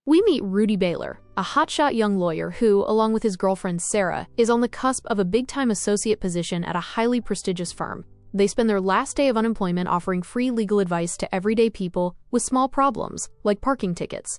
We meet Rudy Baylor, a hotshot young lawyer who, along with his girlfriend Sarah, is on the cusp of a big-time associate position at a highly prestigious firm. They spend their last day of unemployment offering free legal advice to everyday people with small problems, like parking tickets.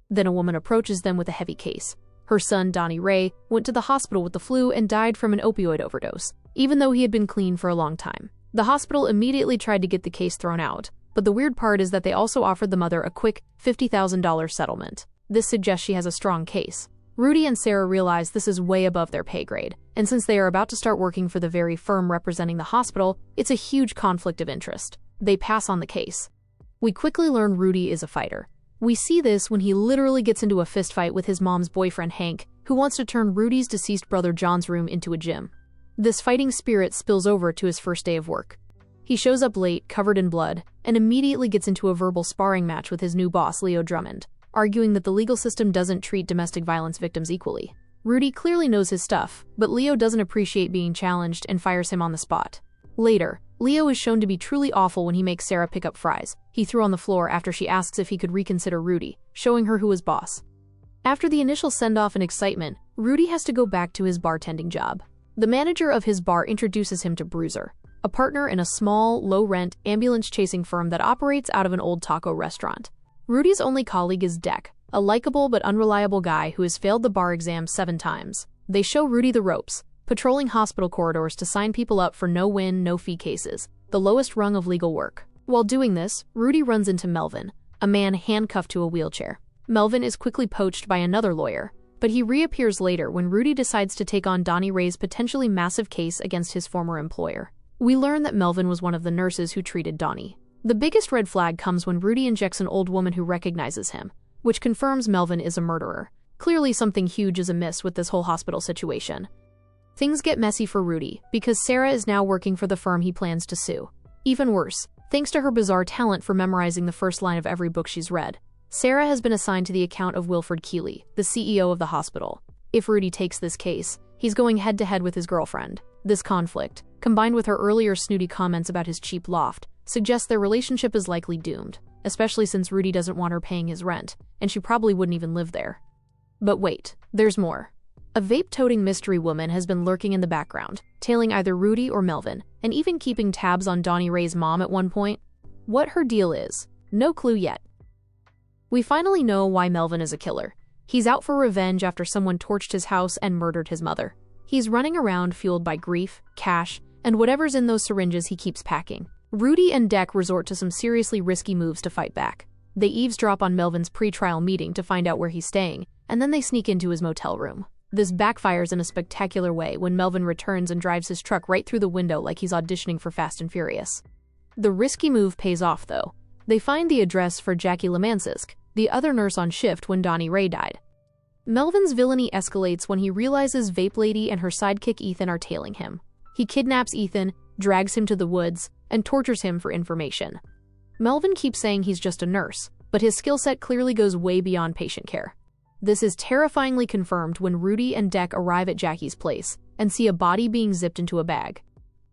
Then a woman approaches them with a heavy case. Her son, Donnie Ray, went to the hospital with the flu and died from an opioid overdose, even though he had been clean for a long time. The hospital immediately tried to get the case thrown out, but the weird part is that they also offered the mother a quick $50,000 settlement. This suggests she has a strong case. Rudy and Sarah realize this is way above their pay grade, and since they are about to start working for the very firm representing the hospital, it's a huge conflict of interest. They pass on the case. We quickly learn Rudy is a fighter. We see this when he literally gets into a fistfight with his mom's boyfriend Hank, who wants to turn Rudy's deceased brother John's room into a gym. This fighting spirit spills over to his first day of work. He shows up late, covered in blood, and immediately gets into a verbal sparring match with his new boss, Leo Drummond, arguing that the legal system doesn't treat domestic violence victims equally. Rudy clearly knows his stuff, but Leo doesn't appreciate being challenged and fires him on the spot. Later, Leo is shown to be truly awful when he makes Sarah pick up fries he threw on the floor after she asks if he could reconsider Rudy, showing her who was boss. After the initial send-off and excitement, Rudy has to go back to his bartending job. The manager of his bar introduces him to Bruiser, a partner in a small, low-rent, ambulance-chasing firm that operates out of an old taco restaurant. Rudy's only colleague is Deck, a likable but unreliable guy who has failed the bar exam 7 times. They show Rudy the ropes, patrolling hospital corridors to sign people up for no-win, no-fee cases, the lowest rung of legal work. While doing this, Rudy runs into Melvin, a man handcuffed to a wheelchair. Melvin is quickly poached by another lawyer, but he reappears later when Rudy decides to take on Donnie Ray's potentially massive case against his former employer. We learn that Melvin was one of the nurses who treated Donnie. The biggest red flag comes when Rudy injects an old woman who recognizes him, which confirms Melvin is a murderer. Clearly something huge is amiss with this whole hospital situation. Things get messy for Rudy, because Sarah is now working for the firm he plans to sue. Even worse, thanks to her bizarre talent for memorizing the first line of every book she's read, Sarah has been assigned to the account of Wilfred Keeley, the CEO of the hospital. If Rudy takes this case, he's going head-to-head with his girlfriend. This conflict, combined with her earlier snooty comments about his cheap loft, suggests their relationship is likely doomed, especially since Rudy doesn't want her paying his rent, and she probably wouldn't even live there. But wait, there's more. A vape-toting mystery woman has been lurking in the background, tailing either Rudy or Melvin, and even keeping tabs on Donnie Ray's mom at one point. What her deal is, no clue yet. We finally know why Melvin is a killer. He's out for revenge after someone torched his house and murdered his mother. He's running around fueled by grief, cash, and whatever's in those syringes he keeps packing. Rudy and Deck resort to some seriously risky moves to fight back. They eavesdrop on Melvin's pre-trial meeting to find out where he's staying, and then they sneak into his motel room. This backfires in a spectacular way when Melvin returns and drives his truck right through the window like he's auditioning for Fast and Furious. The risky move pays off, though. They find the address for Jackie Lemansisk, the other nurse on shift when Donnie Ray died. Melvin's villainy escalates when he realizes Vape Lady and her sidekick Ethan are tailing him. He kidnaps Ethan, drags him to the woods, and tortures him for information. Melvin keeps saying he's just a nurse, but his skill set clearly goes way beyond patient care. This is terrifyingly confirmed when Rudy and Deck arrive at Jackie's place and see a body being zipped into a bag.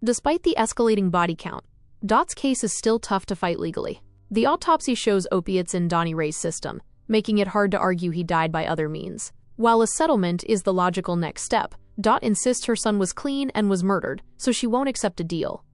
Despite the escalating body count, Dot's case is still tough to fight legally. The autopsy shows opiates in Donnie Ray's system, making it hard to argue he died by other means. While a settlement is the logical next step, Dot insists her son was clean and was murdered, so she won't accept a deal.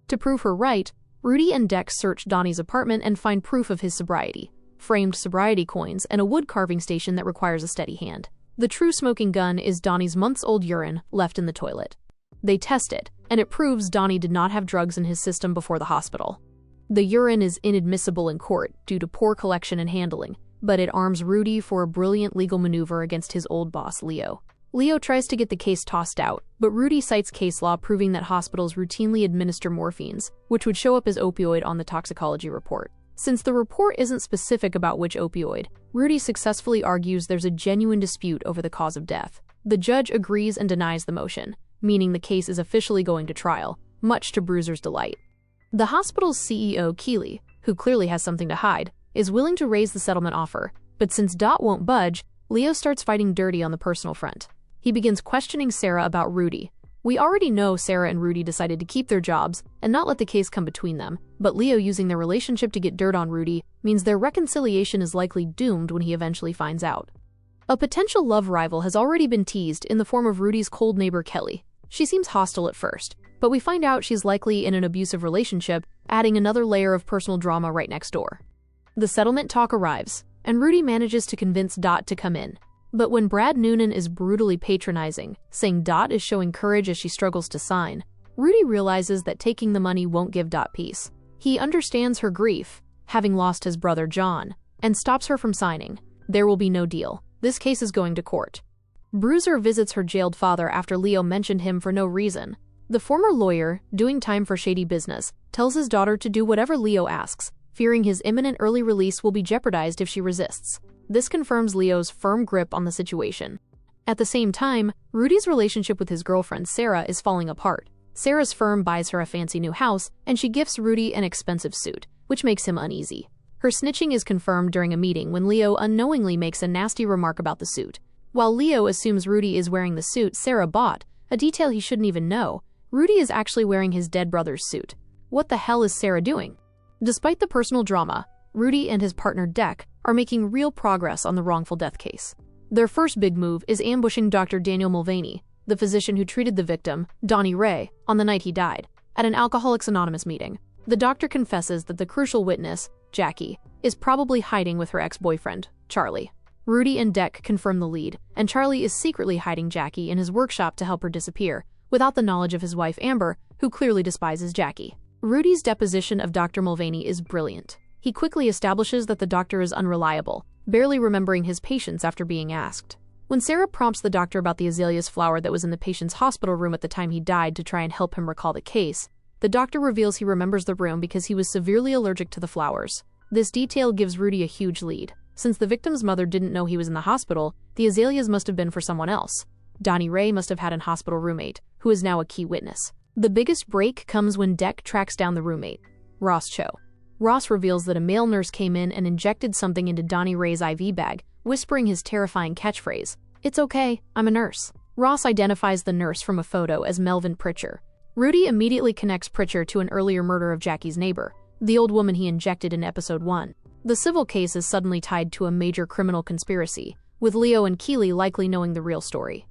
To prove her right, Rudy and Deck search Donnie's apartment and find proof of his sobriety, framed sobriety coins, and a wood carving station that requires a steady hand. The true smoking gun is Donnie's months-old urine left in the toilet. They test it, and it proves Donnie did not have drugs in his system before the hospital. The urine is inadmissible in court due to poor collection and handling, but it arms Rudy for a brilliant legal maneuver against his old boss, Leo. Leo tries to get the case tossed out, but Rudy cites case law proving that hospitals routinely administer morphines, which would show up as opioid on the toxicology report. Since the report isn't specific about which opioid, Rudy successfully argues there's a genuine dispute over the cause of death. The judge agrees and denies the motion, meaning the case is officially going to trial, much to Bruiser's delight. The hospital's CEO, Keeley, who clearly has something to hide, is willing to raise the settlement offer, but since Dot won't budge, Leo starts fighting dirty on the personal front. He begins questioning Sarah about Rudy, We already know Sarah and Rudy decided to keep their jobs and not let the case come between them, but Leo using their relationship to get dirt on Rudy means their reconciliation is likely doomed when he eventually finds out. A potential love rival has already been teased in the form of Rudy's cold neighbor Kelly. She seems hostile at first, but we find out she's likely in an abusive relationship, adding another layer of personal drama right next door. The settlement talk arrives, and Rudy manages to convince Dot to come in. But when Brad Noonan is brutally patronizing, saying Dot is showing courage as she struggles to sign, Rudy realizes that taking the money won't give Dot peace. He understands her grief, having lost his brother John, and stops her from signing. There will be no deal. This case is going to court. Bruiser visits her jailed father after Leo mentioned him for no reason. The former lawyer, doing time for shady business, tells his daughter to do whatever Leo asks, fearing his imminent early release will be jeopardized if she resists. This confirms Leo's firm grip on the situation. At the same time, Rudy's relationship with his girlfriend Sarah is falling apart. Sarah's firm buys her a fancy new house, and she gifts Rudy an expensive suit, which makes him uneasy. Her snitching is confirmed during a meeting when Leo unknowingly makes a nasty remark about the suit. While Leo assumes Rudy is wearing the suit Sarah bought, a detail he shouldn't even know, Rudy is actually wearing his dead brother's suit. What the hell is Sarah doing? Despite the personal drama, Rudy and his partner Deck are making real progress on the wrongful death case. Their first big move is ambushing Dr. Daniel Mulvaney, the physician who treated the victim, Donnie Ray, on the night he died, at an Alcoholics Anonymous meeting. The doctor confesses that the crucial witness, Jackie, is probably hiding with her ex-boyfriend, Charlie. Rudy and Deck confirm the lead, and Charlie is secretly hiding Jackie in his workshop to help her disappear, without the knowledge of his wife Amber, who clearly despises Jackie. Rudy's deposition of Dr. Mulvaney is brilliant. He quickly establishes that the doctor is unreliable, barely remembering his patients after being asked. When Sarah prompts the doctor about the azaleas flower that was in the patient's hospital room at the time he died to try and help him recall the case, the doctor reveals he remembers the room because he was severely allergic to the flowers. This detail gives Rudy a huge lead. Since the victim's mother didn't know he was in the hospital, the azaleas must have been for someone else. Donnie Ray must have had an hospital roommate, who is now a key witness. The biggest break comes when Deck tracks down the roommate, Ross Cho. Ross reveals that a male nurse came in and injected something into Donnie Ray's IV bag, whispering his terrifying catchphrase, "It's okay, I'm a nurse." Ross identifies the nurse from a photo as Melvin Pritchard. Rudy immediately connects Pritchard to an earlier murder of Jackie's neighbor, the old woman he injected in episode 1. The civil case is suddenly tied to a major criminal conspiracy, with Leo and Keeley likely knowing the real story.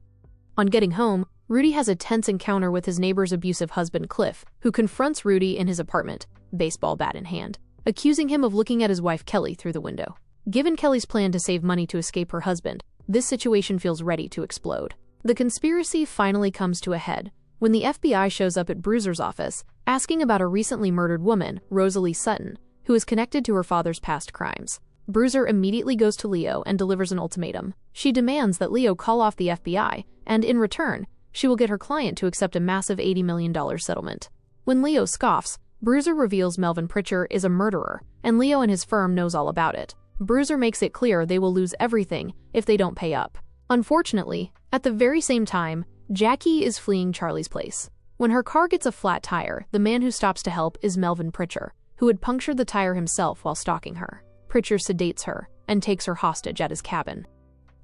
On getting home, Rudy has a tense encounter with his neighbor's abusive husband Cliff, who confronts Rudy in his apartment, baseball bat in hand, accusing him of looking at his wife Kelly through the window. Given Kelly's plan to save money to escape her husband, this situation feels ready to explode. The conspiracy finally comes to a head when the FBI shows up at Bruiser's office, asking about a recently murdered woman, Rosalie Sutton, who is connected to her father's past crimes. Bruiser immediately goes to Leo and delivers an ultimatum. She demands that Leo call off the FBI, and in return, she will get her client to accept a massive $80 million settlement. When Leo scoffs, Bruiser reveals Melvin Pritchard is a murderer, and Leo and his firm knows all about it. Bruiser makes it clear they will lose everything if they don't pay up. Unfortunately, at the very same time, Jackie is fleeing Charlie's place. When her car gets a flat tire, the man who stops to help is Melvin Pritchard, who had punctured the tire himself while stalking her. Pritchard sedates her and takes her hostage at his cabin.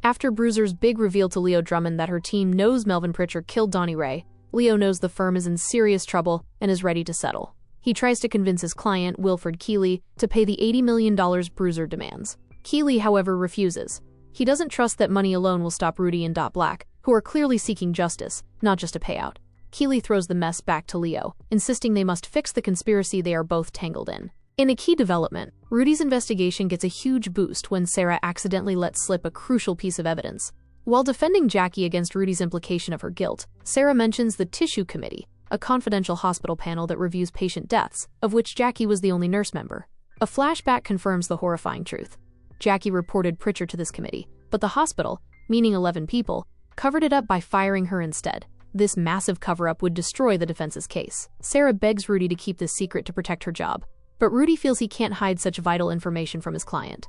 After Bruiser's big reveal to Leo Drummond that her team knows Melvin Pritchard killed Donnie Ray, Leo knows the firm is in serious trouble and is ready to settle. He tries to convince his client, Wilfred Keeley, to pay the $80 million Bruiser demands. Keeley, however, refuses. He doesn't trust that money alone will stop Rudy and Dot Black, who are clearly seeking justice, not just a payout. Keeley throws the mess back to Leo, insisting they must fix the conspiracy they are both tangled in. In a key development, Rudy's investigation gets a huge boost when Sarah accidentally lets slip a crucial piece of evidence. While defending Jackie against Rudy's implication of her guilt, Sarah mentions the Tissue Committee, a confidential hospital panel that reviews patient deaths, of which Jackie was the only nurse member. A flashback confirms the horrifying truth. Jackie reported Pritchard to this committee, but the hospital, meaning 11 people, covered it up by firing her instead. This massive cover-up would destroy the defense's case. Sarah begs Rudy to keep this secret to protect her job, but Rudy feels he can't hide such vital information from his client.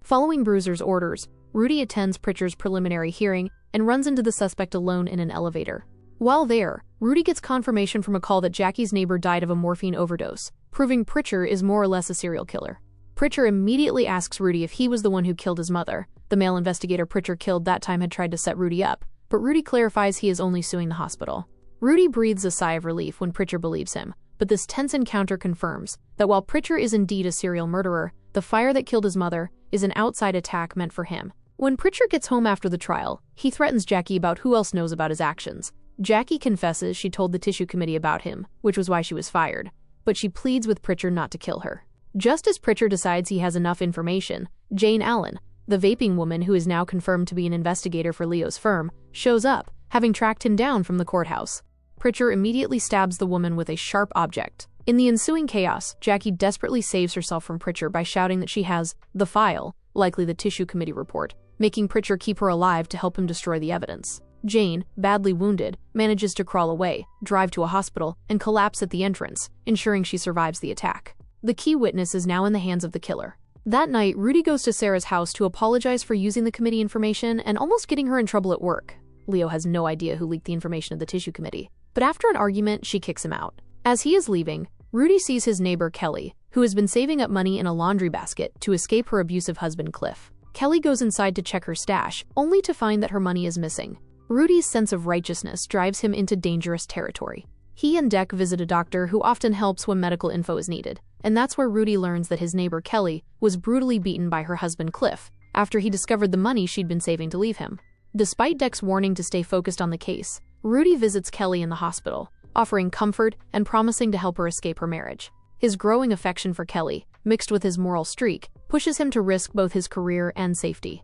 Following Bruiser's orders, Rudy attends Pritchard's preliminary hearing and runs into the suspect alone in an elevator. While there, Rudy gets confirmation from a call that Jackie's neighbor died of a morphine overdose, proving Pritchard is more or less a serial killer. Pritchard immediately asks Rudy if he was the one who killed his mother. The male investigator Pritchard killed that time had tried to set Rudy up, but Rudy clarifies he is only suing the hospital. Rudy breathes a sigh of relief when Pritchard believes him, but this tense encounter confirms that while Pritchard is indeed a serial murderer, the fire that killed his mother is an outside attack meant for him. When Pritchard gets home after the trial, he threatens Jackie about who else knows about his actions. Jackie confesses she told the tissue committee about him, which was why she was fired, but she pleads with Pritchard not to kill her. Just as Pritchard decides he has enough information, Jane Allen, the vaping woman who is now confirmed to be an investigator for Leo's firm, shows up, having tracked him down from the courthouse. Pritchard immediately stabs the woman with a sharp object. In the ensuing chaos, Jackie desperately saves herself from Pritchard by shouting that she has the file, likely the tissue committee report, making Pritchard keep her alive to help him destroy the evidence. Jane, badly wounded, manages to crawl away, drive to a hospital, and collapse at the entrance, ensuring she survives the attack. The key witness is now in the hands of the killer. That night, Rudy goes to Sarah's house to apologize for using the committee information and almost getting her in trouble at work. Leo has no idea who leaked the information of the tissue committee, but after an argument, she kicks him out. As he is leaving, Rudy sees his neighbor Kelly, who has been saving up money in a laundry basket to escape her abusive husband Cliff. Kelly goes inside to check her stash, only to find that her money is missing. Rudy's sense of righteousness drives him into dangerous territory. He and Deck visit a doctor who often helps when medical info is needed, and that's where Rudy learns that his neighbor Kelly was brutally beaten by her husband Cliff after he discovered the money she'd been saving to leave him. Despite Deck's warning to stay focused on the case, Rudy visits Kelly in the hospital, offering comfort and promising to help her escape her marriage. His growing affection for Kelly, mixed with his moral streak, pushes him to risk both his career and safety.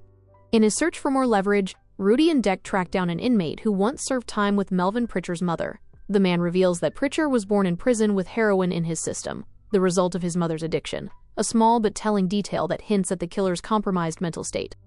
In his search for more leverage, Rudy and Deck track down an inmate who once served time with Melvin Pritchard's mother. The man reveals that Pritchard was born in prison with heroin in his system, the result of his mother's addiction, a small but telling detail that hints at the killer's compromised mental state.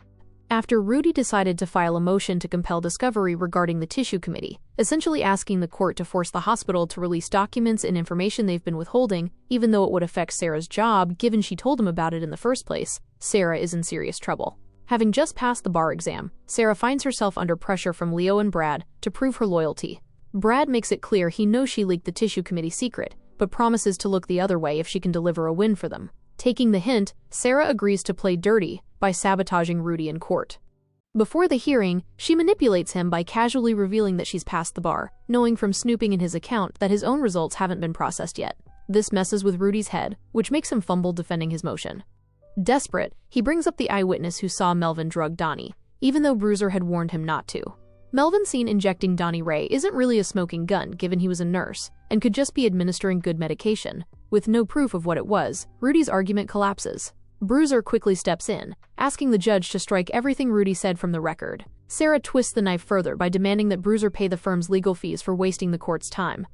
After Rudy decided to file a motion to compel discovery regarding the tissue committee, essentially asking the court to force the hospital to release documents and information they've been withholding, even though it would affect Sarah's job given she told him about it in the first place, Sarah is in serious trouble. Having just passed the bar exam, Sarah finds herself under pressure from Leo and Brad to prove her loyalty. Brad makes it clear he knows she leaked the tissue committee secret, but promises to look the other way if she can deliver a win for them. Taking the hint, Sarah agrees to play dirty by sabotaging Rudy in court. Before the hearing, she manipulates him by casually revealing that she's passed the bar, knowing from snooping in his account that his own results haven't been processed yet. This messes with Rudy's head, which makes him fumble defending his motion. Desperate, he brings up the eyewitness who saw Melvin drug Donnie, even though Bruiser had warned him not to. Melvin seen injecting Donnie Ray isn't really a smoking gun given he was a nurse, and could just be administering good medication. With no proof of what it was, Rudy's argument collapses. Bruiser quickly steps in, asking the judge to strike everything Rudy said from the record. Sarah twists the knife further by demanding that Bruiser pay the firm's legal fees for wasting the court's time.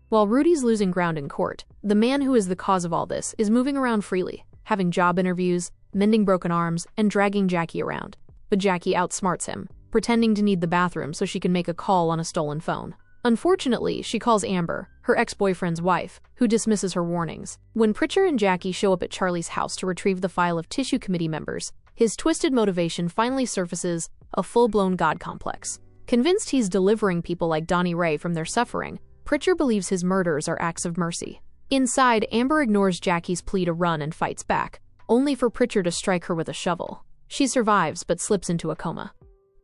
While Rudy's losing ground in court, the man who is the cause of all this is moving around freely, having job interviews, mending broken arms, and dragging Jackie around. But Jackie outsmarts him, pretending to need the bathroom so she can make a call on a stolen phone. Unfortunately, she calls Amber, her ex-boyfriend's wife, who dismisses her warnings. When Pritchard and Jackie show up at Charlie's house to retrieve the file of tissue committee members, his twisted motivation finally surfaces: a full-blown God complex. Convinced he's delivering people like Donnie Ray from their suffering, Pritchard believes his murders are acts of mercy. Inside, Amber ignores Jackie's plea to run and fights back, only for Pritchard to strike her with a shovel. She survives but slips into a coma.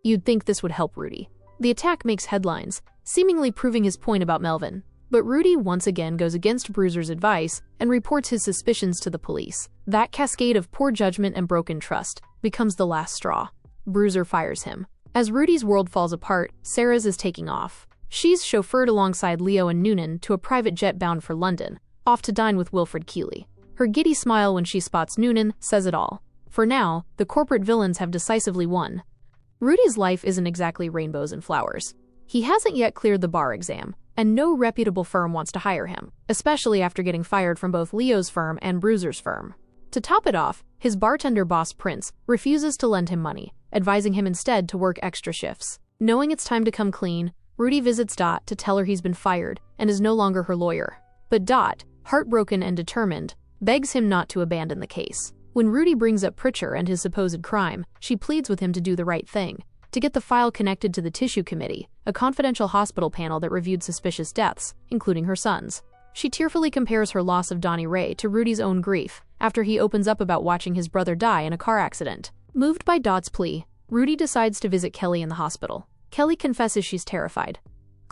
You'd think this would help Rudy. The attack makes headlines, seemingly proving his point about Melvin. But Rudy once again goes against Bruiser's advice and reports his suspicions to the police. That cascade of poor judgment and broken trust becomes the last straw. Bruiser fires him. As Rudy's world falls apart, Sarah's is taking off. She's chauffeured alongside Leo and Noonan to a private jet bound for London, off to dine with Wilfred Keeley. Her giddy smile when she spots Noonan says it all. For now, the corporate villains have decisively won. Rudy's life isn't exactly rainbows and flowers. He hasn't yet cleared the bar exam, and no reputable firm wants to hire him, especially after getting fired from both Leo's firm and Bruiser's firm. To top it off, his bartender boss Prince refuses to lend him money, advising him instead to work extra shifts. Knowing it's time to come clean, Rudy visits Dot to tell her he's been fired and is no longer her lawyer. But Dot, heartbroken and determined, begs him not to abandon the case. When Rudy brings up Pritchard and his supposed crime, she pleads with him to do the right thing, to get the file connected to the tissue committee, a confidential hospital panel that reviewed suspicious deaths, including her son's. She tearfully compares her loss of Donnie Ray to Rudy's own grief, after he opens up about watching his brother die in a car accident. Moved by Dot's plea, Rudy decides to visit Kelly in the hospital. Kelly confesses she's terrified.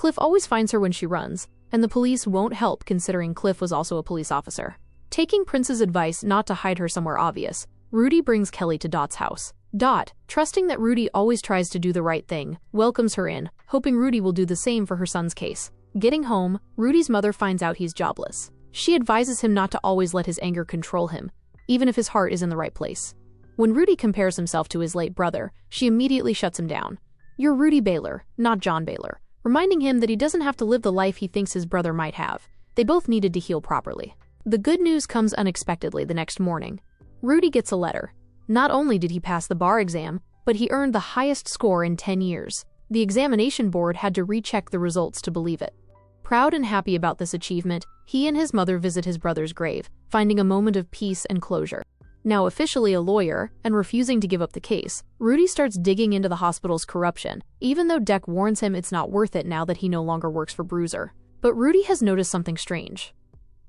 Cliff always finds her when she runs, and the police won't help considering Cliff was also a police officer. Taking Prince's advice not to hide her somewhere obvious, Rudy brings Kelly to Dot's house. Dot, trusting that Rudy always tries to do the right thing, welcomes her in, hoping Rudy will do the same for her son's case. Getting home, Rudy's mother finds out he's jobless. She advises him not to always let his anger control him, even if his heart is in the right place. When Rudy compares himself to his late brother, she immediately shuts him down. "You're Rudy Baylor, not John Baylor," reminding him that he doesn't have to live the life he thinks his brother might have. They both needed to heal properly. The good news comes unexpectedly the next morning. Rudy gets a letter. Not only did he pass the bar exam, but he earned the highest score in 10 years. The examination board had to recheck the results to believe it. Proud and happy about this achievement, he and his mother visit his brother's grave, finding a moment of peace and closure. Now officially a lawyer, and refusing to give up the case, Rudy starts digging into the hospital's corruption, even though Deck warns him it's not worth it now that he no longer works for Bruiser. But Rudy has noticed something strange.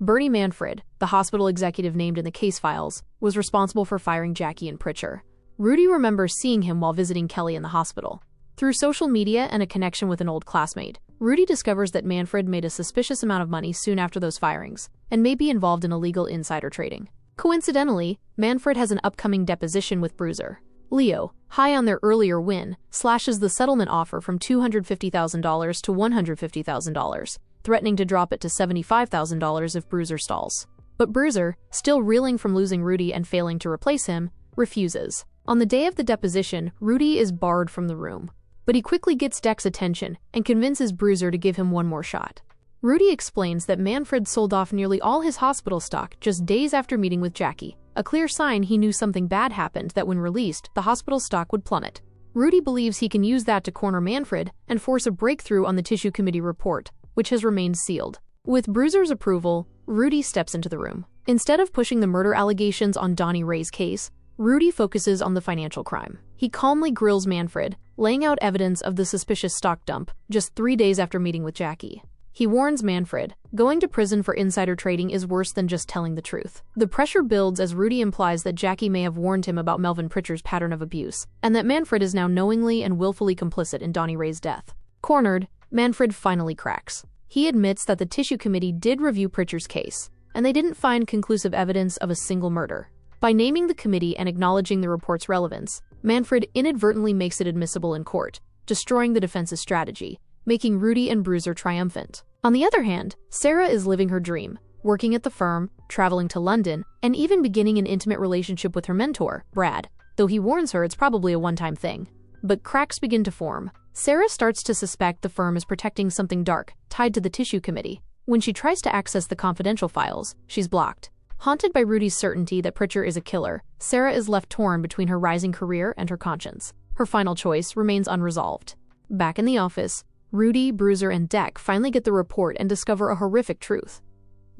Bernie Manfred, the hospital executive named in the case files, was responsible for firing Jackie and Pritchard. Rudy remembers seeing him while visiting Kelly in the hospital. Through social media and a connection with an old classmate, Rudy discovers that Manfred made a suspicious amount of money soon after those firings, and may be involved in illegal insider trading. Coincidentally, Manfred has an upcoming deposition with Bruiser. Leo, high on their earlier win, slashes the settlement offer from $250,000 to $150,000, threatening to drop it to $75,000 if Bruiser stalls. But Bruiser, still reeling from losing Rudy and failing to replace him, refuses. On the day of the deposition, Rudy is barred from the room. But he quickly gets Deck's attention and convinces Bruiser to give him one more shot. Rudy explains that Manfred sold off nearly all his hospital stock just days after meeting with Jackie, a clear sign he knew something bad happened that when released, the hospital stock would plummet. Rudy believes he can use that to corner Manfred and force a breakthrough on the Tissue Committee report, which has remained sealed. With Bruiser's approval, Rudy steps into the room. Instead of pushing the murder allegations on Donnie Ray's case, Rudy focuses on the financial crime. He calmly grills Manfred, laying out evidence of the suspicious stock dump just 3 days after meeting with Jackie. He warns Manfred, going to prison for insider trading is worse than just telling the truth. The pressure builds as Rudy implies that Jackie may have warned him about Melvin Pritchard's pattern of abuse, and that Manfred is now knowingly and willfully complicit in Donnie Ray's death. Cornered, Manfred finally cracks. He admits that the Tissue Committee did review Pritchard's case, and they didn't find conclusive evidence of a single murder. By naming the committee and acknowledging the report's relevance, Manfred inadvertently makes it admissible in court, destroying the defense's strategy, making Rudy and Bruiser triumphant. On the other hand, Sarah is living her dream, working at the firm, traveling to London, and even beginning an intimate relationship with her mentor, Brad, though he warns her it's probably a one-time thing. But cracks begin to form. Sarah starts to suspect the firm is protecting something dark, tied to the Tissue Committee. When she tries to access the confidential files, she's blocked. Haunted by Rudy's certainty that Pritchard is a killer, Sarah is left torn between her rising career and her conscience. Her final choice remains unresolved. Back in the office, Rudy, Bruiser, and Deck finally get the report and discover a horrific truth.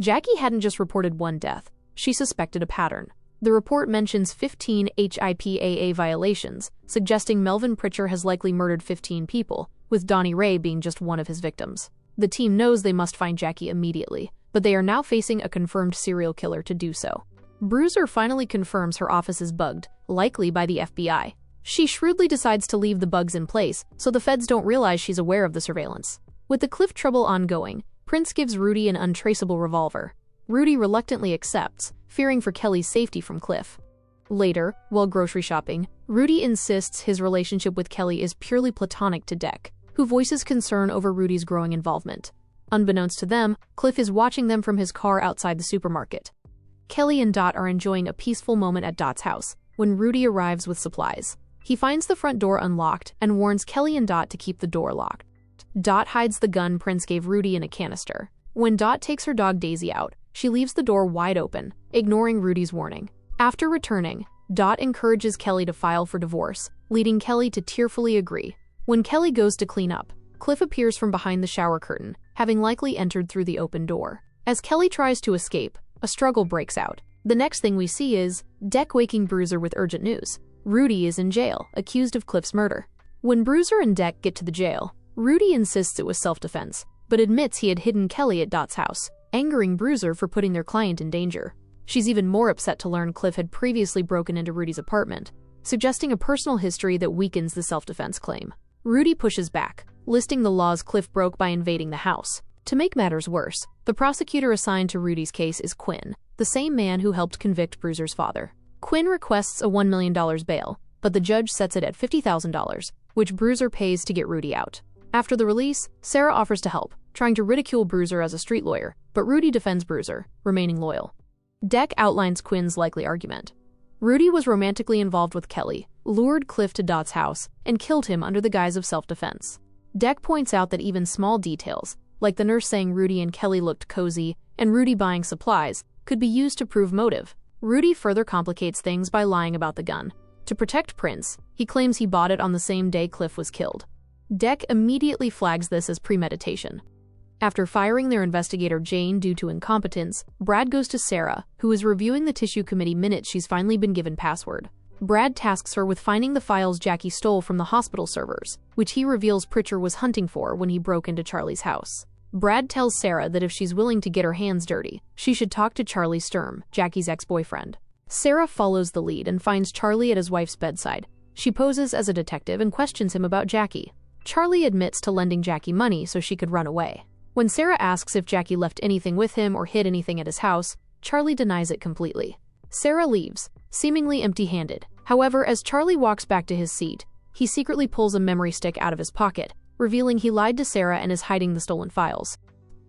Jackie hadn't just reported one death, she suspected a pattern. The report mentions 15 HIPAA violations, suggesting Melvin Pritchard has likely murdered 15 people, with Donnie Ray being just one of his victims. The team knows they must find Jackie immediately, but they are now facing a confirmed serial killer to do so. Bruiser finally confirms her office is bugged, likely by the FBI. She shrewdly decides to leave the bugs in place, so the feds don't realize she's aware of the surveillance. With the Cliff trouble ongoing, Prince gives Rudy an untraceable revolver. Rudy reluctantly accepts, fearing for Kelly's safety from Cliff. Later, while grocery shopping, Rudy insists his relationship with Kelly is purely platonic to Deck, who voices concern over Rudy's growing involvement. Unbeknownst to them, Cliff is watching them from his car outside the supermarket. Kelly and Dot are enjoying a peaceful moment at Dot's house, when Rudy arrives with supplies. He finds the front door unlocked and warns Kelly and Dot to keep the door locked. Dot hides the gun Prince gave Rudy in a canister. When Dot takes her dog Daisy out, she leaves the door wide open, ignoring Rudy's warning. After returning, Dot encourages Kelly to file for divorce, leading Kelly to tearfully agree. When Kelly goes to clean up, Cliff appears from behind the shower curtain, having likely entered through the open door. As Kelly tries to escape, a struggle breaks out. The next thing we see is Deck waking Bruiser with urgent news. Rudy is in jail, accused of Cliff's murder. When Bruiser and Deck get to the jail, Rudy insists it was self-defense, but admits he had hidden Kelly at Dot's house, angering Bruiser for putting their client in danger. She's even more upset to learn Cliff had previously broken into Rudy's apartment, suggesting a personal history that weakens the self-defense claim. Rudy pushes back, listing the laws Cliff broke by invading the house. To make matters worse, the prosecutor assigned to Rudy's case is Quinn, the same man who helped convict Bruiser's father. Quinn requests a $1 million bail, but the judge sets it at $50,000, which Bruiser pays to get Rudy out. After the release, Sarah offers to help, trying to ridicule Bruiser as a street lawyer, but Rudy defends Bruiser, remaining loyal. Deck outlines Quinn's likely argument. Rudy was romantically involved with Kelly, lured Cliff to Dot's house, and killed him under the guise of self-defense. Deck points out that even small details, like the nurse saying Rudy and Kelly looked cozy, and Rudy buying supplies, could be used to prove motive. Rudy further complicates things by lying about the gun. To protect Prince, he claims he bought it on the same day Cliff was killed. Deck immediately flags this as premeditation. After firing their investigator Jane due to incompetence, Brad goes to Sarah, who is reviewing the tissue committee minutes she's finally been given password. Brad tasks her with finding the files Jackie stole from the hospital servers, which he reveals Pritchard was hunting for when he broke into Charlie's house. Brad tells Sarah that if she's willing to get her hands dirty, she should talk to Charlie Sturm, Jackie's ex-boyfriend. Sarah follows the lead and finds Charlie at his wife's bedside. She poses as a detective and questions him about Jackie. Charlie admits to lending Jackie money so she could run away. When Sarah asks if Jackie left anything with him or hid anything at his house, Charlie denies it completely. Sarah leaves, seemingly empty-handed. However, as Charlie walks back to his seat, he secretly pulls a memory stick out of his pocket, revealing he lied to Sarah and is hiding the stolen files.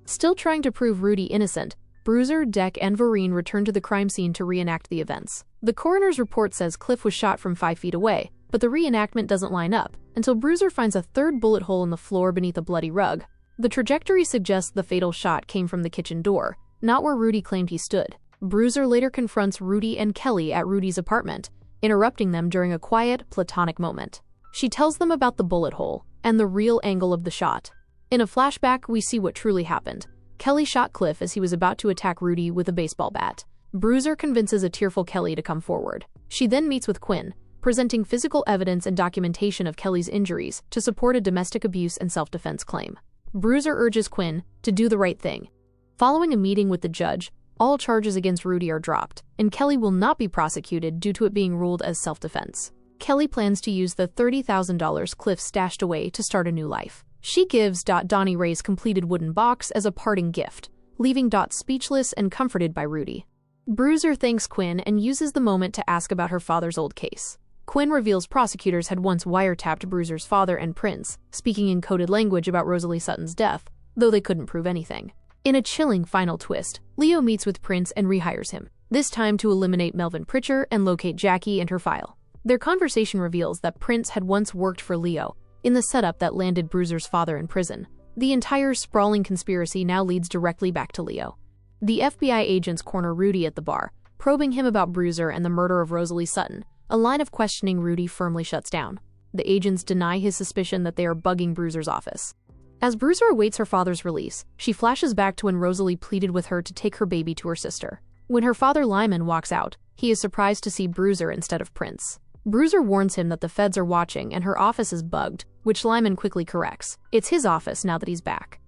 Still trying to prove Rudy innocent, Bruiser, Deck, and Vereen return to the crime scene to reenact the events. The coroner's report says Cliff was shot from 5 feet away, but the reenactment doesn't line up until Bruiser finds a third bullet hole in the floor beneath a bloody rug. The trajectory suggests the fatal shot came from the kitchen door, not where Rudy claimed he stood. Bruiser later confronts Rudy and Kelly at Rudy's apartment, interrupting them during a quiet, platonic moment. She tells them about the bullet hole and the real angle of the shot. In a flashback, we see what truly happened. Kelly shot Cliff as he was about to attack Rudy with a baseball bat. Bruiser convinces a tearful Kelly to come forward. She then meets with Quinn, presenting physical evidence and documentation of Kelly's injuries to support a domestic abuse and self-defense claim. Bruiser urges Quinn to do the right thing. Following a meeting with the judge, all charges against Rudy are dropped, and Kelly will not be prosecuted due to it being ruled as self-defense. Kelly plans to use the $30,000 Cliff stashed away to start a new life. She gives Donnie Ray's completed wooden box as a parting gift, leaving Dot speechless and comforted by Rudy. Bruiser thanks Quinn and uses the moment to ask about her father's old case. Quinn reveals prosecutors had once wiretapped Bruiser's father and Prince, speaking in coded language about Rosalie Sutton's death, though they couldn't prove anything. In a chilling final twist, Leo meets with Prince and rehires him, this time to eliminate Melvin Pritchard and locate Jackie and her file. Their conversation reveals that Prince had once worked for Leo in the setup that landed Bruiser's father in prison. The entire sprawling conspiracy now leads directly back to Leo. The FBI agents corner Rudy at the bar, probing him about Bruiser and the murder of Rosalie Sutton. A line of questioning Rudy firmly shuts down. The agents deny his suspicion that they are bugging Bruiser's office. As Bruiser awaits her father's release, she flashes back to when Rosalie pleaded with her to take her baby to her sister. When her father Lyman walks out, he is surprised to see Bruiser instead of Prince. Bruiser warns him that the feds are watching and her office is bugged, which Lyman quickly corrects. It's his office now that he's back.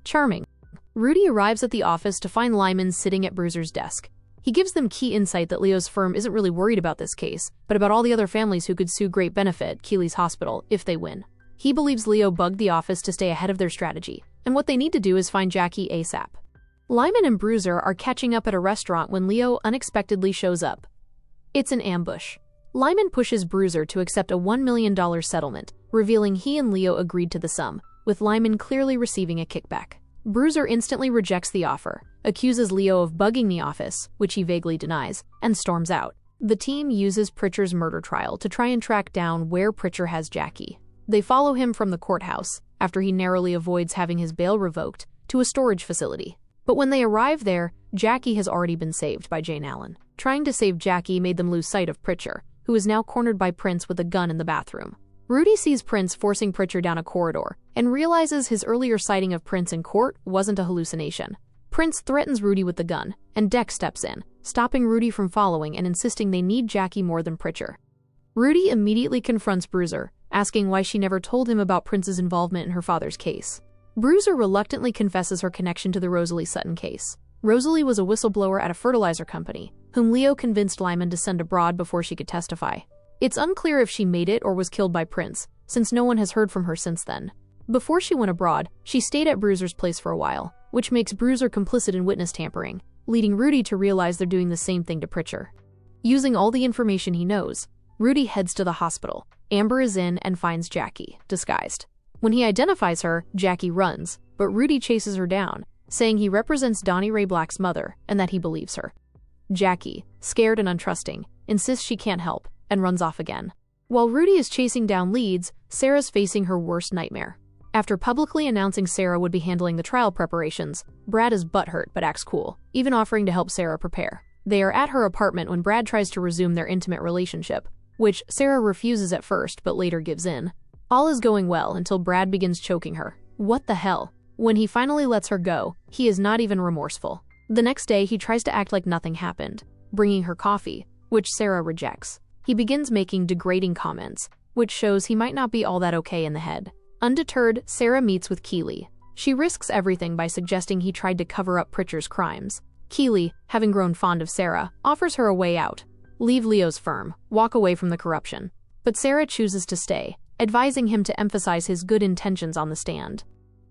Charming. Rudy arrives at the office to find Lyman sitting at Bruiser's desk. He gives them key insight that Leo's firm isn't really worried about this case, but about all the other families who could sue Great Benefit, Keeley's hospital, if they win. He believes Leo bugged the office to stay ahead of their strategy, and what they need to do is find Jackie ASAP. Lyman and Bruiser are catching up at a restaurant when Leo unexpectedly shows up. It's an ambush. Lyman pushes Bruiser to accept a $1 million settlement, revealing he and Leo agreed to the sum, with Lyman clearly receiving a kickback. Bruiser instantly rejects the offer, accuses Leo of bugging the office, which he vaguely denies, and storms out. The team uses Pritchard's murder trial to try and track down where Pritchard has Jackie. They follow him from the courthouse, after he narrowly avoids having his bail revoked, to a storage facility. But when they arrive there, Jackie has already been saved by Jane Allen. Trying to save Jackie made them lose sight of Pritchard, who is now cornered by Prince with a gun in the bathroom. Rudy sees Prince forcing Pritchard down a corridor, and realizes his earlier sighting of Prince in court wasn't a hallucination. Prince threatens Rudy with the gun, and Deck steps in, stopping Rudy from following and insisting they need Jackie more than Pritchard. Rudy immediately confronts Bruiser, asking why she never told him about Prince's involvement in her father's case. Bruiser reluctantly confesses her connection to the Rosalie Sutton case. Rosalie was a whistleblower at a fertilizer company, whom Leo convinced Lyman to send abroad before she could testify. It's unclear if she made it or was killed by Prince, since no one has heard from her since then. Before she went abroad, she stayed at Bruiser's place for a while, which makes Bruiser complicit in witness tampering, leading Rudy to realize they're doing the same thing to Pritchard. Using all the information he knows, Rudy heads to the hospital. Amber is in and finds Jackie, disguised. When he identifies her, Jackie runs, but Rudy chases her down, saying he represents Donnie Ray Black's mother and that he believes her. Jackie, scared and untrusting, insists she can't help and runs off again. While Rudy is chasing down leads, Sarah's facing her worst nightmare. After publicly announcing Sarah would be handling the trial preparations, Brad is butthurt but acts cool, even offering to help Sarah prepare. They are at her apartment when Brad tries to resume their intimate relationship, which Sarah refuses at first but later gives in. All is going well until Brad begins choking her. What the hell? When he finally lets her go, he is not even remorseful. The next day, he tries to act like nothing happened, bringing her coffee, which Sarah rejects. He begins making degrading comments, which shows he might not be all that okay in the head. Undeterred, Sarah meets with Keeley. She risks everything by suggesting he tried to cover up Pritchard's crimes. Keeley, having grown fond of Sarah, offers her a way out. Leave Leo's firm, walk away from the corruption. But Sarah chooses to stay, advising him to emphasize his good intentions on the stand.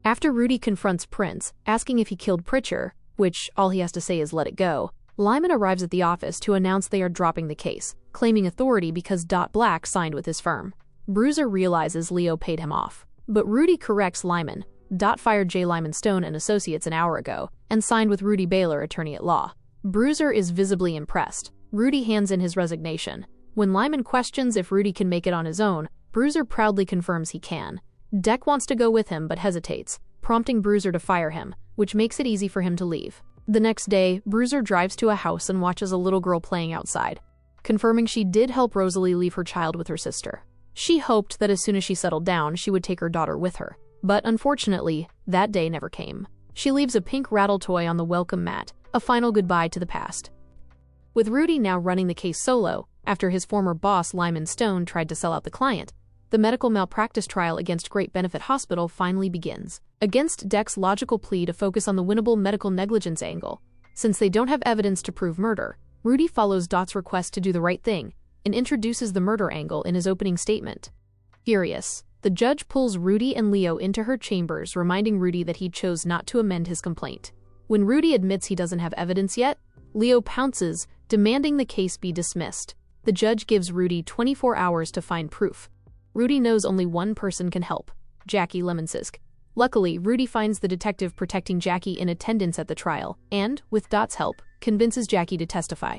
After Rudy confronts Prince, asking if he killed Pritchard, which all he has to say is let it go, Lyman arrives at the office to announce they are dropping the case, claiming authority because Black signed with his firm. Bruiser realizes Leo paid him off. But Rudy corrects Lyman. Fired J. Lyman Stone and Associates an hour ago and signed with Rudy Baylor, attorney at law. Bruiser is visibly impressed. Rudy hands in his resignation. When Lyman questions if Rudy can make it on his own, Bruiser proudly confirms he can. Deck wants to go with him but hesitates, prompting Bruiser to fire him, which makes it easy for him to leave. The next day, Bruiser drives to a house and watches a little girl playing outside, confirming she did help Rosalie leave her child with her sister. She hoped that as soon as she settled down, she would take her daughter with her. But unfortunately, that day never came. She leaves a pink rattle toy on the welcome mat, a final goodbye to the past. With Rudy now running the case solo, after his former boss Lyman Stone tried to sell out the client, the medical malpractice trial against Great Benefit Hospital finally begins. Against Deck's logical plea to focus on the winnable medical negligence angle, since they don't have evidence to prove murder, Rudy follows Dot's request to do the right thing and introduces the murder angle in his opening statement. Furious, the judge pulls Rudy and Leo into her chambers, reminding Rudy that he chose not to amend his complaint. When Rudy admits he doesn't have evidence yet, Leo pounces, demanding the case be dismissed. The judge gives Rudy 24 hours to find proof. Rudy knows only one person can help, Jackie Lemonsisk. Luckily, Rudy finds the detective protecting Jackie in attendance at the trial and, with Dot's help, convinces Jackie to testify.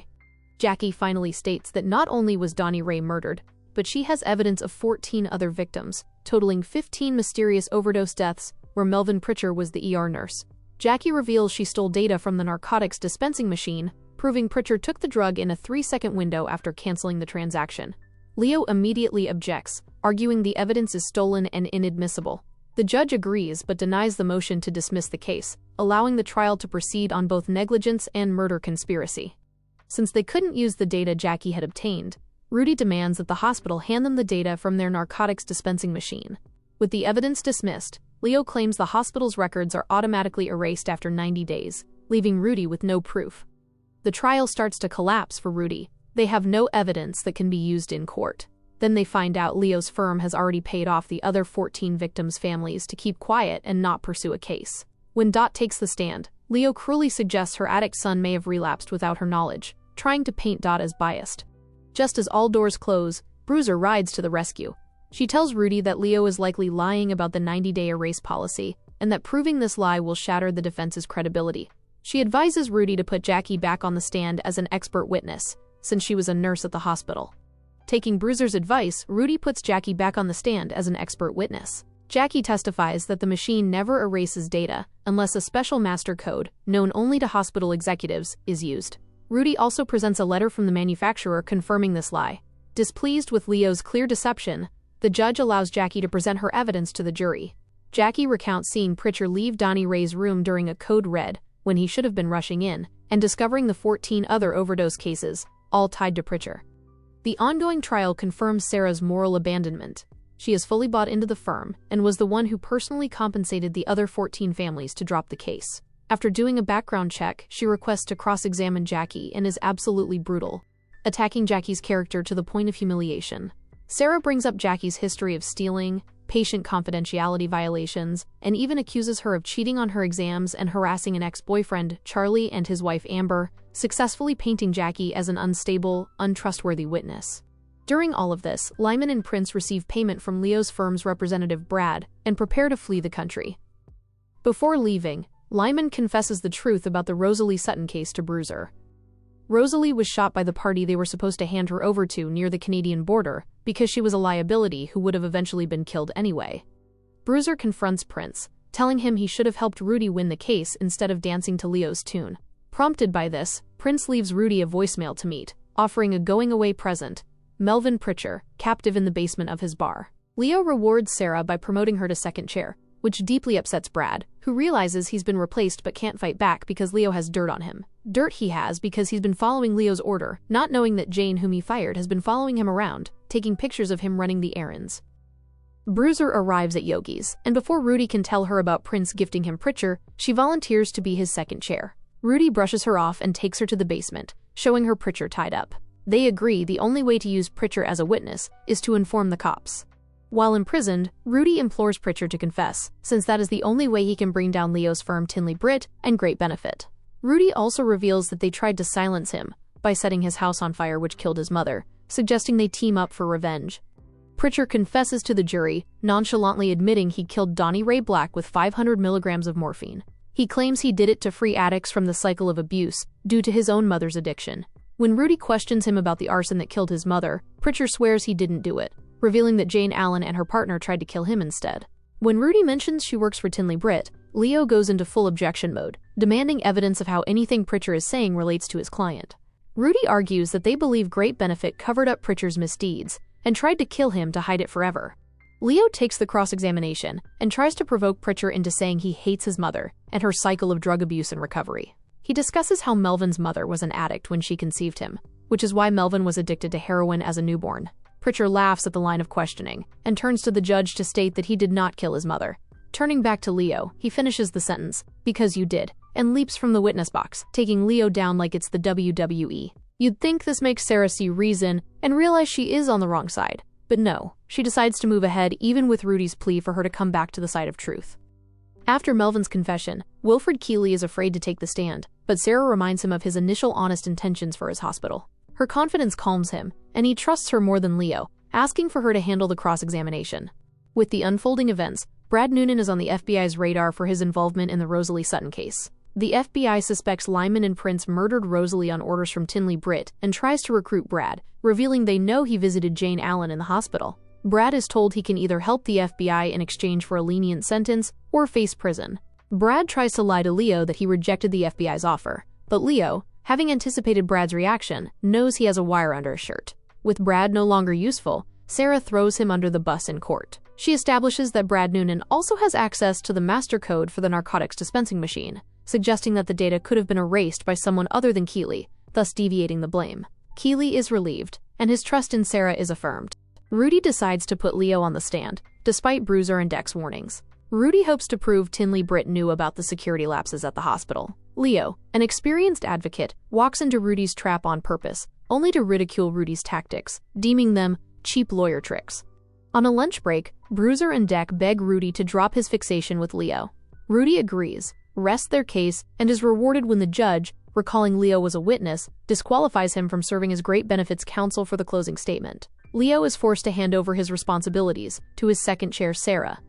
Jackie finally states that not only was Donnie Ray murdered, but she has evidence of 14 other victims, totaling 15 mysterious overdose deaths where Melvin Pritchard was the ER nurse. Jackie reveals she stole data from the narcotics dispensing machine, proving Pritchard took the drug in a 3-second window after canceling the transaction. Leo immediately objects, arguing the evidence is stolen and inadmissible. The judge agrees but denies the motion to dismiss the case, allowing the trial to proceed on both negligence and murder conspiracy. Since they couldn't use the data Jackie had obtained, Rudy demands that the hospital hand them the data from their narcotics dispensing machine. With the evidence dismissed, Leo claims the hospital's records are automatically erased after 90 days, leaving Rudy with no proof. The trial starts to collapse for Rudy. They have no evidence that can be used in court. Then they find out Leo's firm has already paid off the other 14 victims' families to keep quiet and not pursue a case. When Dot takes the stand, Leo cruelly suggests her addict son may have relapsed without her knowledge, trying to paint Dot as biased. Just as all doors close, Bruiser rides to the rescue. She tells Rudy that Leo is likely lying about the 90-day erase policy, and that proving this lie will shatter the defense's credibility. She advises Rudy to put Jackie back on the stand as an expert witness, since she was a nurse at the hospital. Taking Bruiser's advice, Rudy puts Jackie back on the stand as an expert witness. Jackie testifies that the machine never erases data unless a special master code, known only to hospital executives, is used. Rudy also presents a letter from the manufacturer confirming this lie. Displeased with Leo's clear deception, the judge allows Jackie to present her evidence to the jury. Jackie recounts seeing Pritchard leave Donnie Ray's room during a code red, when he should have been rushing in, and discovering the 14 other overdose cases, all tied to Pritchard. The ongoing trial confirms Sarah's moral abandonment. She is fully bought into the firm, and was the one who personally compensated the other 14 families to drop the case. After doing a background check, she requests to cross-examine Jackie and is absolutely brutal, attacking Jackie's character to the point of humiliation. Sarah brings up Jackie's history of stealing, patient confidentiality violations, and even accuses her of cheating on her exams and harassing an ex-boyfriend, Charlie, and his wife Amber, successfully painting Jackie as an unstable, untrustworthy witness. During all of this, Lyman and Prince receive payment from Leo's firm's representative Brad and prepare to flee the country. Before leaving, Lyman confesses the truth about the Rosalie Sutton case to Bruiser. Rosalie was shot by the party they were supposed to hand her over to near the Canadian border because she was a liability who would have eventually been killed anyway. Bruiser confronts Prince, telling him he should have helped Rudy win the case instead of dancing to Leo's tune. Prompted by this, Prince leaves Rudy a voicemail to meet, offering a going-away present, Melvin Pritchard, captive in the basement of his bar. Leo rewards Sarah by promoting her to second chair, which deeply upsets Brad, who realizes he's been replaced but can't fight back because Leo has dirt on him. Dirt he has because he's been following Leo's order, not knowing that Jane, whom he fired, has been following him around, taking pictures of him running the errands. Bruiser arrives at Yogi's, and before Rudy can tell her about Prince gifting him Pritchard, she volunteers to be his second chair. Rudy brushes her off and takes her to the basement, showing her Pritchard tied up. They agree the only way to use Pritchard as a witness is to inform the cops. While imprisoned, Rudy implores Pritchard to confess, since that is the only way he can bring down Leo's firm Tinley Britt and Great Benefit. Rudy also reveals that they tried to silence him by setting his house on fire, which killed his mother, suggesting they team up for revenge. Pritchard confesses to the jury, nonchalantly admitting he killed Donnie Ray Black with 500 milligrams of morphine. He claims he did it to free addicts from the cycle of abuse due to his own mother's addiction. When Rudy questions him about the arson that killed his mother, Pritchard swears he didn't do it, revealing that Jane Allen and her partner tried to kill him instead. When Rudy mentions she works for Tinley Britt, Leo goes into full objection mode, demanding evidence of how anything Pritchard is saying relates to his client. Rudy argues that they believe Great Benefit covered up Pritchard's misdeeds and tried to kill him to hide it forever. Leo takes the cross-examination and tries to provoke Pritchard into saying he hates his mother and her cycle of drug abuse and recovery. He discusses how Melvin's mother was an addict when she conceived him, which is why Melvin was addicted to heroin as a newborn. Pritchard laughs at the line of questioning and turns to the judge to state that he did not kill his mother. Turning back to Leo, he finishes the sentence, "Because you did," and leaps from the witness box, taking Leo down like it's the WWE. You'd think this makes Sarah see reason and realize she is on the wrong side, but no, she decides to move ahead even with Rudy's plea for her to come back to the side of truth. After Melvin's confession, Wilfred Keeley is afraid to take the stand, but Sarah reminds him of his initial honest intentions for his hospital. Her confidence calms him, and he trusts her more than Leo, asking for her to handle the cross-examination. With the unfolding events, Brad Noonan is on the FBI's radar for his involvement in the Rosalie Sutton case. The FBI suspects Lyman and Prince murdered Rosalie on orders from Tinley Britt and tries to recruit Brad, revealing they know he visited Jane Allen in the hospital. Brad is told he can either help the FBI in exchange for a lenient sentence or face prison. Brad tries to lie to Leo that he rejected the FBI's offer, but Leo, having anticipated Brad's reaction, knows he has a wire under his shirt. With Brad no longer useful, Sarah throws him under the bus in court. She establishes that Brad Noonan also has access to the master code for the narcotics dispensing machine, suggesting that the data could have been erased by someone other than Keeley, thus deviating the blame. Keeley is relieved, and his trust in Sarah is affirmed. Rudy decides to put Leo on the stand, despite Bruiser and Deck's warnings. Rudy hopes to prove Tinley Britt knew about the security lapses at the hospital. Leo, an experienced advocate, walks into Rudy's trap on purpose, only to ridicule Rudy's tactics, deeming them cheap lawyer tricks. On a lunch break, Bruiser and Deck beg Rudy to drop his fixation with Leo. Rudy agrees, rests their case, and is rewarded when the judge, recalling Leo was a witness, disqualifies him from serving as Great Benefit's counsel for the closing statement. Leo is forced to hand over his responsibilities to his second chair, Sarah.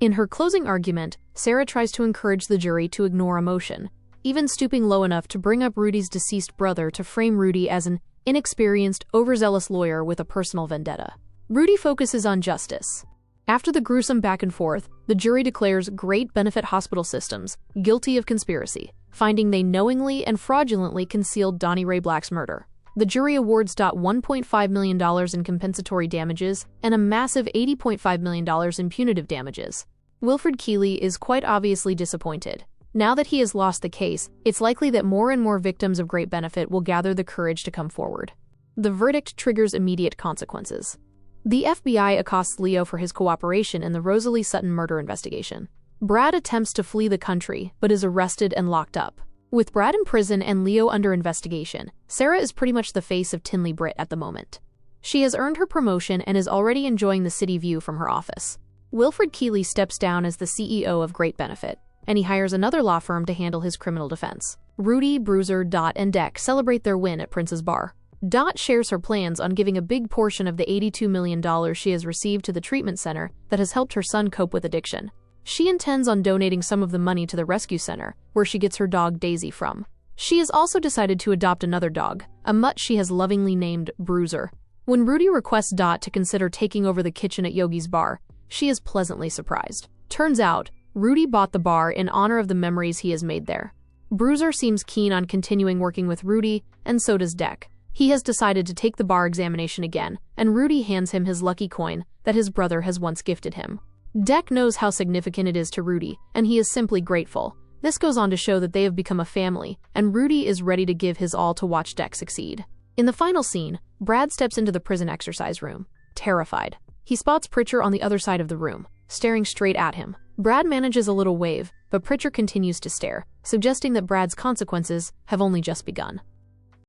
In her closing argument, Sarah tries to encourage the jury to ignore emotion, even stooping low enough to bring up Rudy's deceased brother to frame Rudy as an inexperienced, overzealous lawyer with a personal vendetta. Rudy focuses on justice. After the gruesome back and forth, the jury declares Great Benefit Hospital Systems guilty of conspiracy, finding they knowingly and fraudulently concealed Donnie Ray Black's murder. The jury awards $1.5 million in compensatory damages and a massive $80.5 million in punitive damages. Wilfred Keeley is quite obviously disappointed. Now that he has lost the case, it's likely that more and more victims of Great Benefit will gather the courage to come forward. The verdict triggers immediate consequences. The FBI accosts Leo for his cooperation in the Rosalie Sutton murder investigation. Brad attempts to flee the country, but is arrested and locked up. With Brad in prison and Leo under investigation, Sarah is pretty much the face of Tinley Britt at the moment. She has earned her promotion and is already enjoying the city view from her office. Wilfred Keeley steps down as the CEO of Great Benefit, and he hires another law firm to handle his criminal defense. Rudy, Bruiser, Dot, and Deck celebrate their win at Prince's bar. Dot shares her plans on giving a big portion of the $82 million she has received to the treatment center that has helped her son cope with addiction. She intends on donating some of the money to the rescue center, where she gets her dog Daisy from. She has also decided to adopt another dog, a mutt she has lovingly named Bruiser. When Rudy requests Dot to consider taking over the kitchen at Yogi's bar, she is pleasantly surprised. Turns out, Rudy bought the bar in honor of the memories he has made there. Bruiser seems keen on continuing working with Rudy, and so does Deck. He has decided to take the bar examination again, and Rudy hands him his lucky coin that his brother has once gifted him. Deck knows how significant it is to Rudy, and he is simply grateful. This goes on to show that they have become a family, and Rudy is ready to give his all to watch Deck succeed. In the final scene, Brad steps into the prison exercise room, terrified. He spots Pritchard on the other side of the room, staring straight at him. Brad manages a little wave, but Pritchard continues to stare, suggesting that Brad's consequences have only just begun.